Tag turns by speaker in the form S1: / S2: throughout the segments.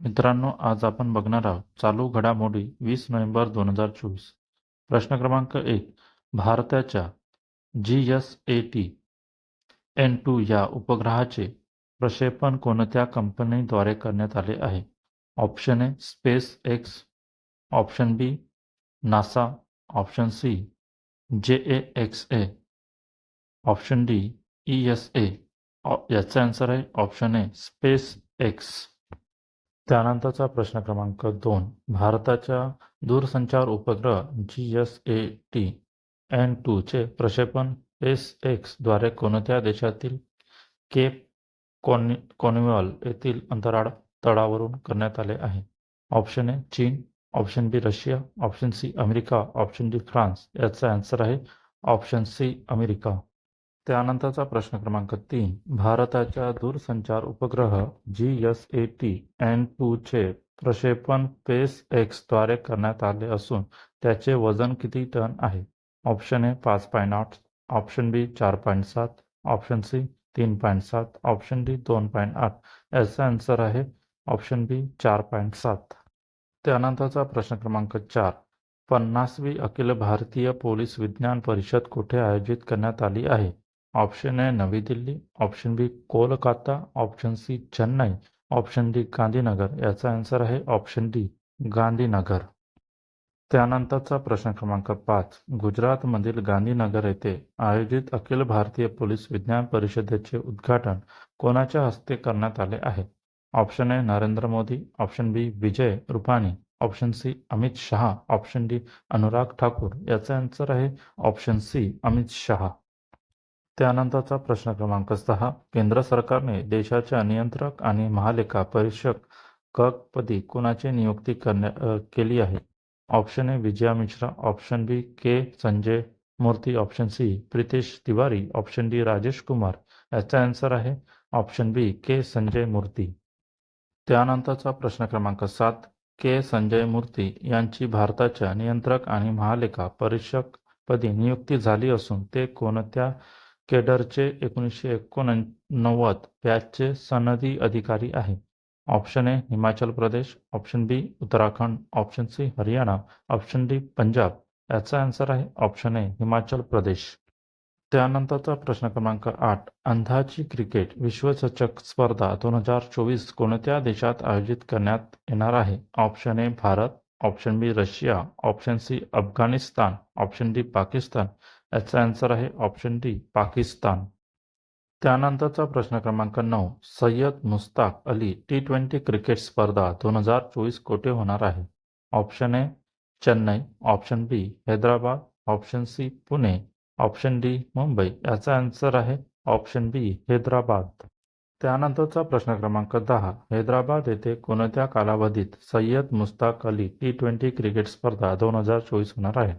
S1: मित्रांनो, आज आपण बघणार आहोत चालू घडामोडी 20 नोव्हेंबर 2024. प्रश्न क्रमांक 1. भारताच्या GSAT-N2 या उपग्रहाचे प्रक्षेपण कोणत्या कंपनीद्वारे करण्यात आले आहे? Option A SpaceX, option B NASA, option C JAXA, option D ESA. याचा आन्सर आहे ऑप्शन ए स्पेस एक्स. त्यानंतरचा प्रश्न क्रमांक 2. भारताच्या दूरसंचार उपग्रह GSAT-N2 चे प्रक्षेपण SpaceX द्वारे कोणत्या देशातील केप कॉर्निवॉल येथील अंतराळ तळावरून करण्यात आले आहे? ऑप्शन ए चीन, option B Russia, option C America, option D France. याचा आन्सर आहे ऑप्शन सी अमेरिका. त्यानंतरचा प्रश्न क्रमांक 3. भारताच्या दूरसंचार उपग्रह GSAT-N2 चे प्रक्षेपण SpaceX द्वारे करण्यात आले असून त्याचे वजन किती टन आहे? Option A 5.8, option B 4.7, option C 3.7, option D 2.8. याचा आन्सर आहे ऑप्शन बी 4.7. त्यानंतरचा प्रश्न क्रमांक 4. 50वी अखिल भारतीय पोलीस विज्ञान परिषद कुठे आयोजित करण्यात आली आहे? Option A Navi Delhi, option B Kolkata, option C Chennai, option D Gandhinagar. याचा आन्सर आहे ऑप्शन डी गांधीनगर. त्यानंतरचा प्रश्न क्रमांक 5. गुजरातमधील गांधीनगर येथे आयोजित अखिल भारतीय पोलीस विज्ञान परिषदेचे उद्घाटन कोणाच्या हस्ते करण्यात आले आहे? Option A Narendra Modi, option B Vijay Rupani, option C Amit Shah, option D Anurag Thakur. याचा आन्सर आहे ऑप्शन सी अमित शहा. त्यानंतरचा प्रश्न क्रमांक 6. केंद्र सरकारने देशाच्या नियंत्रक आणि महालेखा परीक्षकपदी कोणाची नियुक्ती केली आहे? Option A Vijaya Mishra, option B K Sanjay Murthy, option C Pritesh Tiwari, option D Rajesh Kumar. याचा आन्सर आहे ऑप्शन बी के संजय मूर्ती. त्यानंतरचा प्रश्न क्रमांक 7. के संजय मूर्ती यांची भारताच्या नियंत्रक आणि महालेखा परीक्षकपदी नियुक्ती झाली असून ते कोणत्या केडरचे 1989 बॅचचे सनदी अधिकारी आहे? Option A Himachal Pradesh, option B Uttarakhand, option C Haryana, option D Punjab. याचा आन्सर आहे ऑप्शन ए हिमाचल प्रदेश. त्यानंतरचा प्रश्न क्रमांक 8. अंधाची क्रिकेट विश्वचषक स्पर्धा 2024 कोणत्या देशात आयोजित करण्यात येणार आहे? Option A Bharat, option B Russia, option C Afghanistan, option D Pakistan. याचा आन्सर आहे ऑप्शन डी पाकिस्तान. त्यानंतरचा प्रश्न क्रमांक 9. सय्यद मुश्ताक अली T20 क्रिकेट स्पर्धा 2024 कोठे होणार आहे? Option A Chennai, option B Hyderabad, option C Pune, option D Mumbai. याचा आन्सर आहे ऑप्शन बी हैदराबाद. त्यानंतरचा प्रश्न क्रमांक 10. हैदराबाद येथे कोणत्या कालावधीत सय्यद मुश्ताक अली T20 क्रिकेट स्पर्धा 2024 होणार आहे?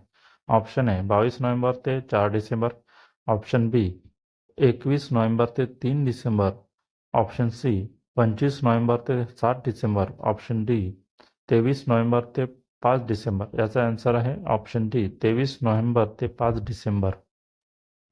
S1: ऑप्शन ए 22 नोव्हेंबर ते 4 डिसेंबर, ऑप्शन बी 21 नोव्हेंबर ते 3 डिसेंबर, ऑप्शन सी 25 नोव्हेंबर ते 7 डिसेंबर, ऑप्शन डी 23 नोव्हेंबर ते 5 डिसेंबर. याचा आन्सर आहे ऑप्शन डी 23 नोव्हेंबर ते 5 डिसेंबर.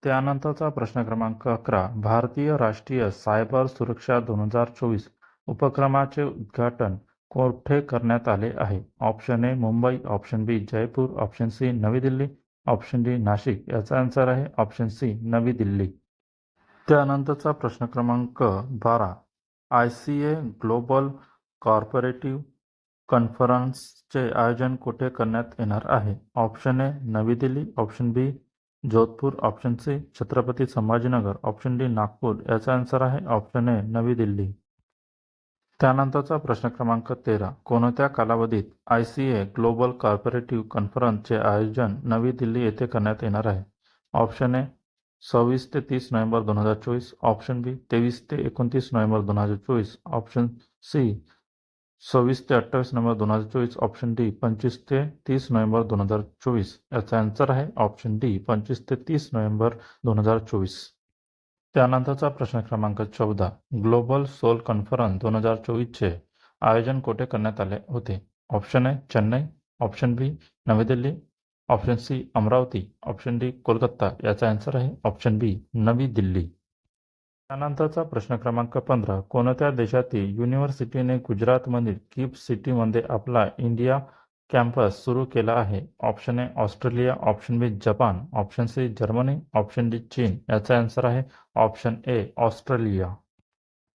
S1: त्यानंतरचा प्रश्न क्रमांक 11. भारतीय राष्ट्रीय सायबर सुरक्षा 2024 उपक्रमाचे उद्घाटन कोठे करण्यात आले आहे? Option A Mumbai, option B Jaipur, option C Navi Delhi, option D Nashik. याचा आन्सर आहे ऑप्शन सी नवी दिल्ली. त्यानंतरचा प्रश्न क्रमांक 12. ICA ग्लोबल कॉर्पोरेटिव्ह कॉन्फरन्सचे आयोजन कुठे करण्यात येणार आहे? Option A Navi Delhi, option B Jodhpur, option C Chhatrapati Sambhajinagar, option D Nagpur. याचा आन्सर आहे ऑप्शन ए नवी दिल्ली. त्यानंतरचा प्रश्न क्रमांक 13. कोणत्या कालावधीत ICA ग्लोबल कॉर्पोरेटिव्ह कॉन्फरन्सचे आयोजन नवी दिल्ली येथे करण्यात येणार आहे? ऑप्शन ए 26 ते 30 नोव्हेंबर 2024, ऑप्शन बी 23 ते 29 नोव्हेंबर 2024, ऑप्शन सी 26 ते 28 नोव्हेंबर 2024, ऑप्शन डी 25 ते 30 नोव्हेंबर 2024. याचा आन्सर आहे ऑप्शन डी 25 ते 30 नोव्हेंबर 2024. त्यानंतरचा प्रश्न क्रमांक 14. ग्लोबल सोल कॉन्फरन्स 2024चे आयोजन कोठे करण्यात आले होते? Option A Chennai, option B Navi Delhi, option C Amravati, option D Kolkata. याचा आन्सर आहे ऑप्शन बी नवी दिल्ली. त्यानंतरचा प्रश्न क्रमांक 15. कोणत्या देशातील युनिव्हर्सिटीने गुजरातमधील गिफ्ट सिटीमध्ये आपला इंडिया कॅम्पस सुरू केला आहे? Option A Australia, option B जपान, option C Germany, option D चीन. याचा आन्सर आहे ऑप्शन ए ऑस्ट्रेलिया.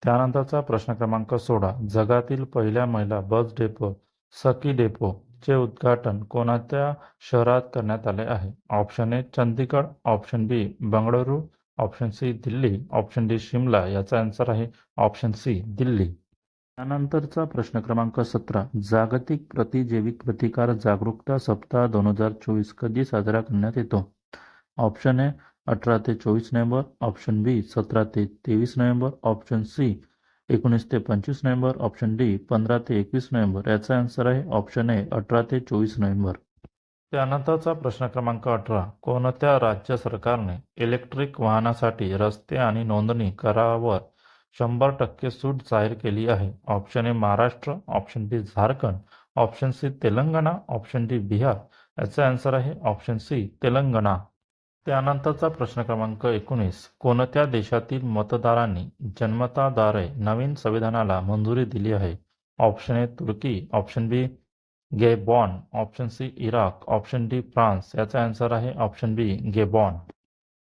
S1: त्यानंतरचा प्रश्न क्रमांक 16. जगातील पहिल्या महिला बस डेपो सखी डेपो चे उद्घाटन कोणत्या शहरात करण्यात आले आहे? Option A Chandigarh, option B Bengaluru, option C Delhi, option D Shimla. याचा आन्सर आहे ऑप्शन सी दिल्ली. त्यानंतरचा प्रश्न क्रमांक 17. जागतिक प्रतिजैविक प्रतिकार जागरूकता सप्ताह 2024 कधी साजरा करण्यात येतो? ऑप्शन ए 18 ते 24 नोव्हेंबर, ऑप्शन बी 17 ते 23 नोव्हेंबर, ऑप्शन सी 19 ते 25 नोव्हेंबर, ऑप्शन डी 15 ते 21 नोव्हेंबर. याचा आन्सर आहे ऑप्शन ए 18 ते 24 नोव्हेंबर. त्यानंतरचा प्रश्न क्रमांक 18. कोणत्या राज्य सरकारने इलेक्ट्रिक वाहनासाठी रस्ते आणि नोंदणी करावर 100% सूट जाहीर केली आहे? Option A Maharashtra, option B Jharkhand, option C Telangana, option D Bihar. याचा आन्सर आहे ऑप्शन सी तेलंगणा. त्यानंतरचा प्रश्न क्रमांक 19. कोणत्या देशातील मतदारांनी जन्मताद्वारे नवीन संविधानाला मंजुरी दिली आहे? ऑप्शन ए तुर्की, option B Gabon, option C Iraq, option D France. याचा आन्सर आहे ऑप्शन बी गेबॉन.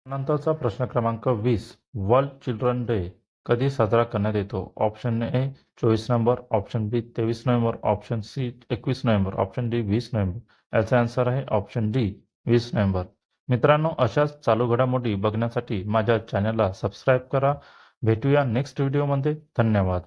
S1: नंतरचा प्रश्न क्रमांक 20. वर्ल्ड चिल्ड्रन डे कधी साजरा करण्यात येतो? Option A 24 November, option B 23 November, option C 21 November, option D 20 November. याचा आन्सर आहे ऑप्शन डी 20 नोव्हेंबर. मित्रांनो, अशाच चालू घडामोडी बघण्यासाठी माझ्या चॅनलला सबस्क्राईब करा. भेटूया नेक्स्ट व्हिडिओमध्ये. धन्यवाद.